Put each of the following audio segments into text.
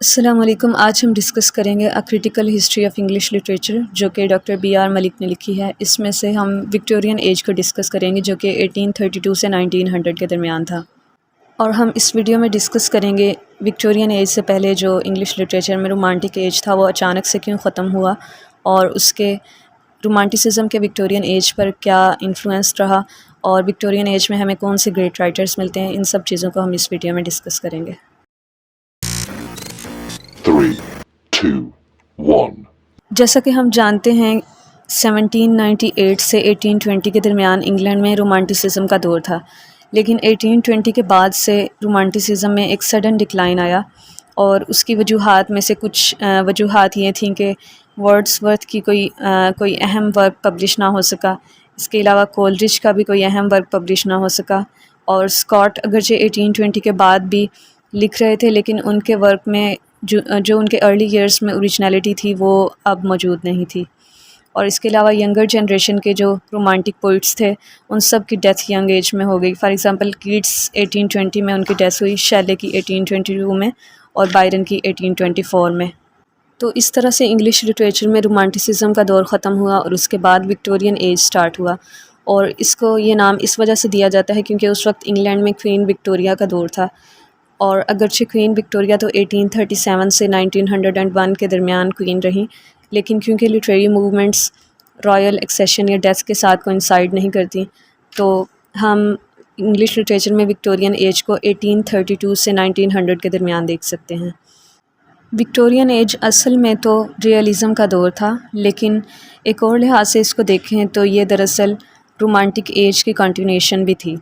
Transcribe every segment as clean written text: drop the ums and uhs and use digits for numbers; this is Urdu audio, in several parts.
السلام علیکم۔ آج ہم ڈسکس کریں گے critical history of English literature جو کہ ڈاکٹر بی آر ملک نے لکھی ہے۔ اس میں سے ہم وکٹورین ایج کو ڈسکس کریں گے جو کہ 1832 سے 1900 کے درمیان تھا، اور ہم اس ویڈیو میں ڈسکس کریں گے وکٹورین ایج سے پہلے جو انگلش لٹریچر میں رومانٹک ایج تھا وہ اچانک سے کیوں ختم ہوا، اور اس کے رومانٹسزم کے وکٹورین ایج پر کیا انفلوئنس رہا، اور وکٹورین ایج میں ہمیں کون سے گریٹ رائٹرز ملتے ہیں۔ ان سب چیزوں کو ہم اس ویڈیو میں ڈسکس کریں گے۔ 3, 2, 1 جیسا کہ ہم جانتے ہیں 1798 سے 1820 کے درمیان انگلینڈ میں رومانٹسزم کا دور تھا، لیکن 1820 کے بعد سے رومانٹسزم میں ایک سڈن ڈکلائن آیا، اور اس کی وجوہات میں سے کچھ وجوہات یہ تھیں کہ ورڈس ورتھ کی کوئی اہم ورک پبلش نہ ہو سکا، اس کے علاوہ کولرج کا بھی کوئی اہم ورک پبلش نہ ہو سکا، اور اسکاٹ اگرچہ 1820 کے بعد بھی لکھ رہے تھے لیکن ان کے ورک میں جو ان کے ارلی ایئرس میں اوریجنلٹی تھی وہ اب موجود نہیں تھی، اور اس کے علاوہ ینگر جنریشن کے جو رومانٹک پوئٹس تھے ان سب کی ڈیتھ ینگ ایج میں ہو گئی۔ فار ایگزامپل کیٹس 1820 میں ان کی ڈیتھ ہوئی، شیلے کی 1822 میں، اور بائرن کی 1824 میں۔ تو اس طرح سے انگلش لٹریچر میں رومانٹسزم کا دور ختم ہوا، اور اس کے بعد وکٹورین ایج سٹارٹ ہوا، اور اس کو یہ نام اس وجہ سے دیا جاتا ہے کیونکہ اس وقت انگلینڈ میں کوئین وکٹوریہ کا دور تھا، اور اگرچہ کوئین وکٹوریہ تو 1837 سے 1901 کے درمیان کوئین رہیں، لیکن کیونکہ لٹریری موومنٹس رائل ایکسیشن یا ڈیتھ کے ساتھ کوئنسائڈ نہیں کرتی، تو ہم انگلش لٹریچر میں وکٹورین ایج کو 1832 سے 1900 کے درمیان دیکھ سکتے ہیں۔ وکٹورین ایج اصل میں تو ریئلزم کا دور تھا، لیکن ایک اور لحاظ سے اس کو دیکھیں تو یہ دراصل رومانٹک ایج کی کنٹینیوشن بھی تھی،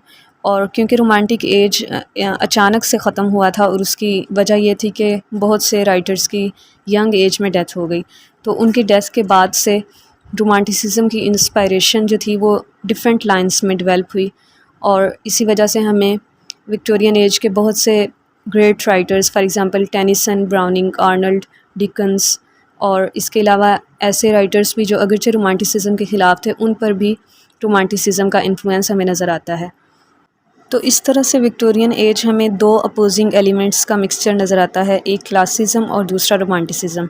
اور کیونکہ رومانٹک ایج اچانک سے ختم ہوا تھا اور اس کی وجہ یہ تھی کہ بہت سے رائٹرز کی ینگ ایج میں ڈیتھ ہو گئی، تو ان کی ڈیتھ کے بعد سے رومانٹسزم کی انسپائریشن جو تھی وہ ڈفرینٹ لائنس میں ڈیولپ ہوئی، اور اسی وجہ سے ہمیں وکٹورین ایج کے بہت سے great writers, for example Tennyson, Browning, Arnold, Dickens, اور اس کے علاوہ ایسے رائٹرز بھی جو اگرچہ رومانٹسزم کے خلاف تھے ان پر بھی رومانٹسزم کا انفلوئنس ہمیں نظر آتا ہے۔ تو اس طرح سے وکٹورین ایج ہمیں دو اپوزنگ ایلیمنٹس کا مکسچر نظر آتا ہے، ایک کلاسزم اور دوسرا رومانٹسزم،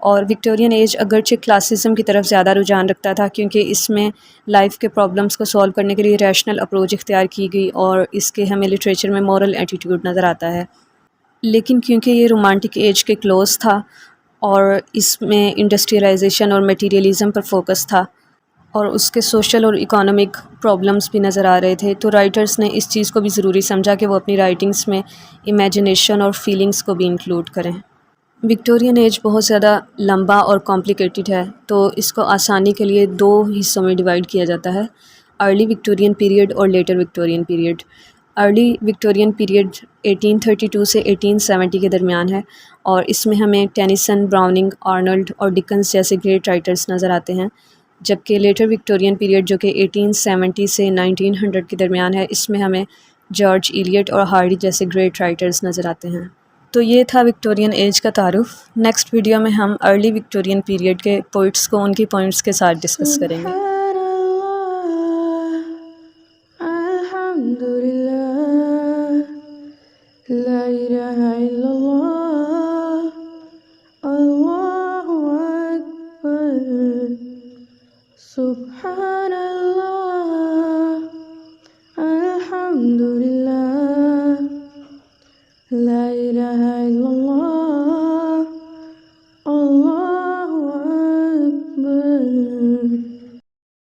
اور وکٹورین ایج اگرچہ کلاسزم کی طرف زیادہ رجحان رکھتا تھا کیونکہ اس میں لائف کے پرابلمس کو سولو کرنے کے لیے ریشنل اپروچ اختیار کی گئی، اور اس کے ہمیں لٹریچر میں مورل ایٹیٹیوڈ نظر آتا ہے، لیکن کیونکہ یہ رومانٹک ایج کے کلوز تھا اور اس میں انڈسٹریلائزیشن اور میٹیریلزم پر فوکس تھا، اور اس کے سوشل اور اکانومک پرابلمس بھی نظر آ رہے تھے، تو رائٹرز نے اس چیز کو بھی ضروری سمجھا کہ وہ اپنی رائٹنگس میں امیجنیشن اور فیلنگس کو بھی انکلوڈ کریں۔ وکٹورین ایج بہت زیادہ لمبا اور کمپلیکیٹڈ ہے، تو اس کو آسانی کے لیے دو حصوں میں ڈیوائڈ کیا جاتا ہے، ارلی وکٹورین پیریڈ اور later Victorian period. Early Victorian period 1832 سے 1870 کے درمیان ہے، اور اس میں ہمیں ٹینیسن، براؤننگ، آرنلڈ اور ڈکنس جیسے گریٹ رائٹرز نظر آتے ہیں، جبکہ لیٹر وکٹورین پیریڈ جو کہ 1870 سے 1900 کے درمیان ہے، اس میں ہمیں جارج ایلیٹ اور ہارڈی جیسے گریٹ رائٹرز نظر آتے ہیں۔ تو یہ تھا وکٹورین ایج کا تعارف۔ نیکسٹ ویڈیو میں ہم ارلی وکٹورین پیریڈ کے پوئٹس کو ان کی پوائنٹس کے ساتھ ڈسکس کریں گے۔ لا الہ الا اللہ، اللہ اکبر، سبحان اللہ، الحمدللہ، لا الہ الا اللہ، اللہ اکبر۔